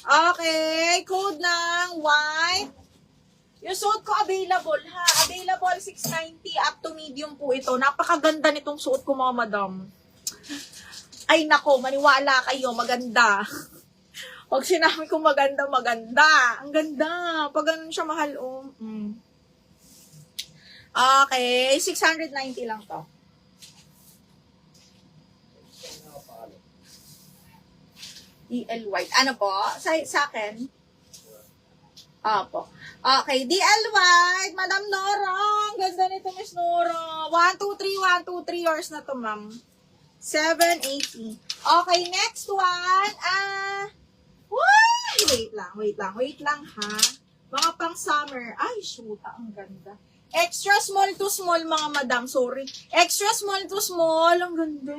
Okay, code ng white. Yung suot ko available ha. Available 690 up to medium po ito. Napakaganda nitong suot ko mga madam. Ay nako, maniwala kayo, maganda. Pag sinabi ko maganda, maganda. Ang ganda. Pag ganun siya mahal, oh. Okay, 690 lang to. DL White. Ano po? Sa akin? Opo. Okay, DL White. Madam Nora. Ang ganda nito, Miss Nora. 1, 2, 3, 1, 2, 3 yours na to, ma'am. 780. Okay, next one. Wait lang, ha. Mga pang summer. Ay, shoot, ang ganda. Extra small to small, mga madam. Sorry. Extra small to small. Ang ganda.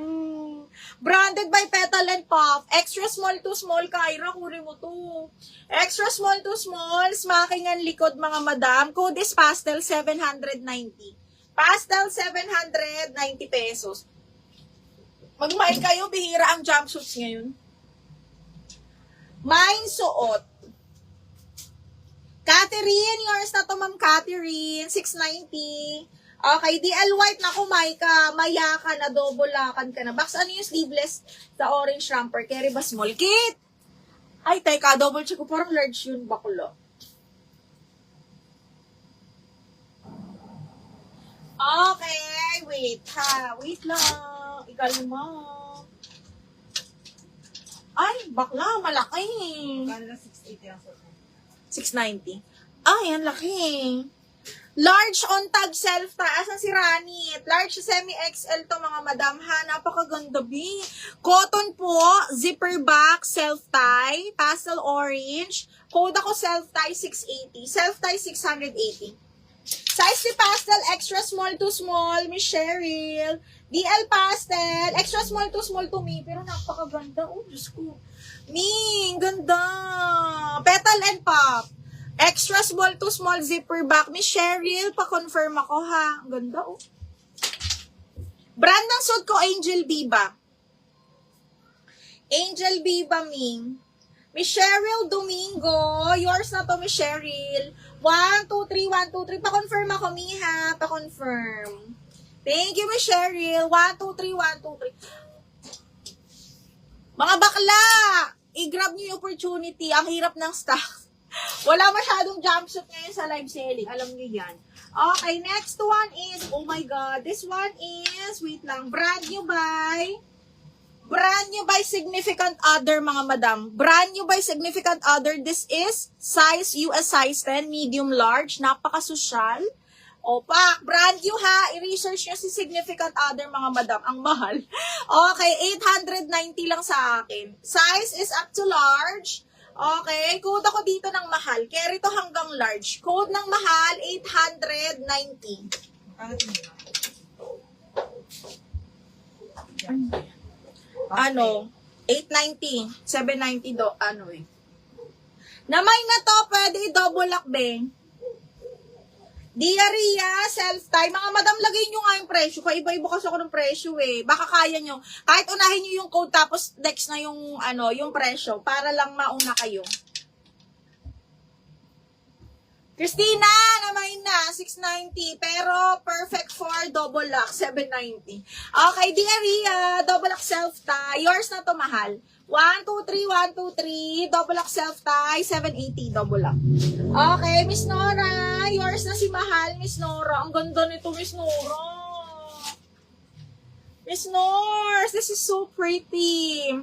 Branded by Petal and Puff. Extra small to small. Kyra, kunin mo to. Extra small to small. Smacking ang likod, mga madam. Code is pastel 790. Pastel 790 pesos. Magmahal kayo, bihira ang jumpsuits ngayon. Mine suot. Catherine, yours na to, Ma'am Catherine. 690. Okay, DL White na kumay ka. Maya ka na, dobolakan ka na. Box, ano yung sleeveless sa orange romper? Carry ba small kit? Ay, teka, double check ko. Parang large yun, baklo. Okay, wait ha. Wait lang. Ikalma. Ay, bakla, malaki. Kala 680 ang suot. 690. Ay, ang laki. Large on tag self-tie. Asan si Ranit? Large semi-XL to, mga madam ha. Napakaganda, B. Cotton po. Zipper back. Self-tie. Pastel orange. Code ako self-tie 680. Self-tie 680. Size ni pastel. Extra small to small. Miss Cheryl. DL pastel. Extra small to me. Pero napakaganda. Oh, Diyos ko. Ming, ganda. Petal and Pop. Extra small to small zipper back. Miss Cheryl, pa-confirm ako ha. Ang ganda, oh. Brand ng suit ko, Angel Biba. Angel Biba, Ming. Miss Cheryl Domingo. Yours na to, Miss Cheryl. 1, 2, 3, 1, 2, 3. Pa-confirm ako, Miha. Pa-confirm. Thank you, Miss Cheryl. 1, 2, 3, 1, 2, 3. Mga bakla! I-grab niyo yung opportunity. Ang hirap ng stock. Wala masyadong jumpsuit ngayon sa live selling. Alam niyo yan. Okay, next one is, oh my God, this one is, wait lang, brand new by Significant Other, mga madam. Brand new by Significant Other. This is size, US size 10, medium large. Napaka-social. Opak, brand new ha. I-research nyo si Significant Other, mga madam. Ang mahal. Okay, 890 lang sa akin. Size is up to large. Okay, code ako dito ng mahal. Carry to hanggang large. Code ng mahal, 890. Ano? 890. 790 do. Ano eh. Namay na to, pwede i-double lock, beng. Diarrhea, self-tie. Mga madam, lagay nyo nga yung presyo. Kaiba-iba kasi ako ng presyo eh. Baka kaya nyo. Kahit unahin nyo yung code tapos next na yung, yung presyo. Para lang mauna kayo. Christina, naman na, 690. Pero perfect for double lock, 790. Okay, Diarrhea, double lock self-tie. Yours na to, mahal. 1, 2, 3, 1, 2, 3. Double lock self-tie, 780 double lock. Okay, Miss Nora. Yours na si mahal, Miss Nora. Ang ganda nito, Miss Nora. Miss Nora, this is so pretty.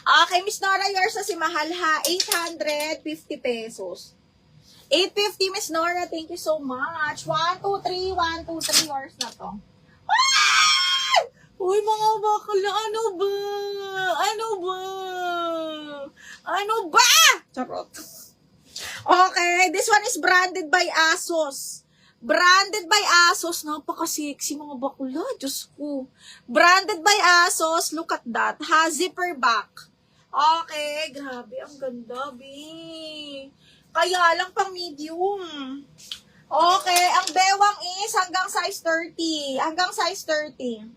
Okay, Miss Nora, yours na si mahal ha. 850 pesos. 850, Miss Nora. Thank you so much. 1, 2, 3. 1, 2, 3. Yours na to. Ah! Uy, mga bakla. Ano ba? Ano ba? Ano ba? Charot. Okay, this one is branded by ASOS. Branded by ASOS. Napaka-sexy, mga bakla. Diyos ko. Branded by ASOS. Look at that. Ha, zipper back. Okay, grabe. Ang ganda, B. Kaya lang pang medium. Okay, ang bewang is hanggang size 30. Hanggang size 30.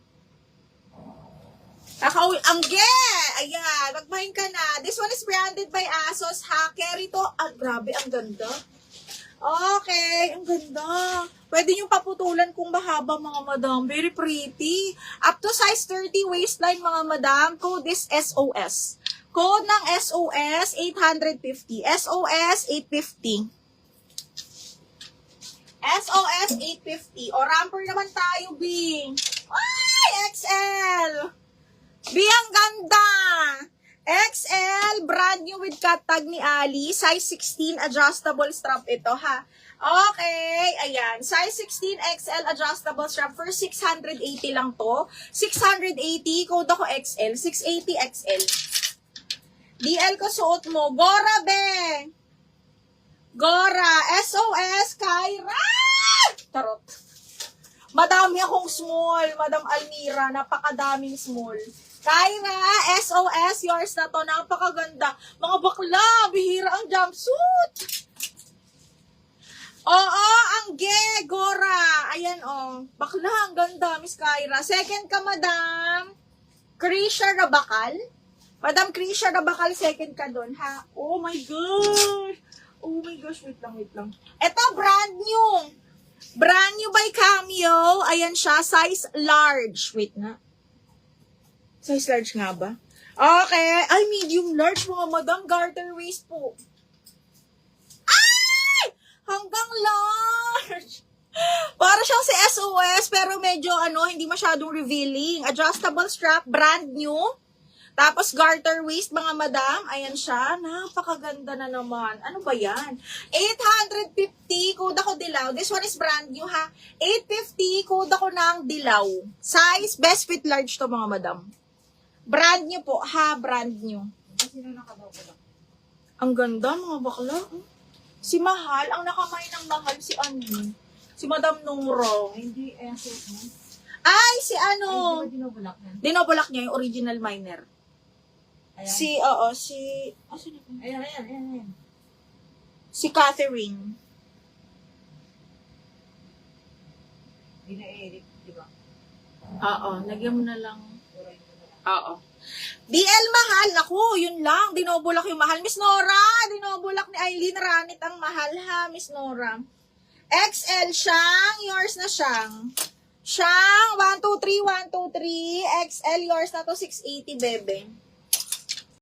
Angge! Ayan, magmahin ka na. This one is branded by ASOS, ha? Carry to. Ah, grabe, ang ganda. Okay, ang ganda. Pwede nyo paputulan kung mahaba, mga madam. Very pretty. Up to size 30 waistline, mga madam. Code is SOS. Code ng SOS, 850. SOS, 850. SOS, 850. O, ramper naman tayo, Bing. Ay, XL. Bing, ang ganda. XL, brand new with cut tag ni Ali. Size 16, adjustable strap ito, ha. Okay, ayan. Size 16 XL adjustable strap for 680 lang to. 680, code ako XL. 680 XL. DL ko suot mo. Gora, be. Gora. SOS, Kyra. Tarot. Madami akong small, Madam Almira. Napakadaming small. Kyra, SOS, yours na to. Napakaganda. Mga bakla, bihira ang jumpsuit. Oo, ang Gora. Ayan, oh. Bakla, ang ganda, Miss Kyra. Second ka, Madam. Krisha Rabakal. Madam Krisha Rabakal, second ka doon, ha? Oh my gosh. Oh my gosh, wait lang. Ito, brand new. Brand new by Cameo. Ayan siya, size large. Wait na. Size large nga ba? Okay. Ay, medium large, mga madam. Garter waist po. Ay! Hanggang large. Para siyang si SOS, pero medyo, hindi masyadong revealing. Adjustable strap, brand new. Tapos, garter waist, mga madam. Ayan siya. Napakaganda na naman. Ano ba yan? 850, code ako dilaw. This one is brand new, ha? 850, code ako ng dilaw. Size, best fit large to, mga madam. Brand new po, ha? Brand new. Sino nakadaw ko lang? Ang ganda, mga bakla. Si Mahal, ang nakamay ng Mahal, si Annie. Si Madam Nora. Hindi, suot mo. Ay, si Ay, di ba dinubulak mo? Dinobulak niya yung original minor. Ayan. Sino ba? Ayan. Si Catherine. Hindi na Eric, di ba? Oo, lagyan mo na lang. Turay mo na lang. Oo. DL Mahal, ako, yun lang. Dinobulak yung Mahal. Miss Nora, dinobulak ni Eileen Ranit ang Mahal, ha, Miss Nora. XL siyang, yours na siyang. Siyang, 123, 123. XL, yours na to, 680, bebe.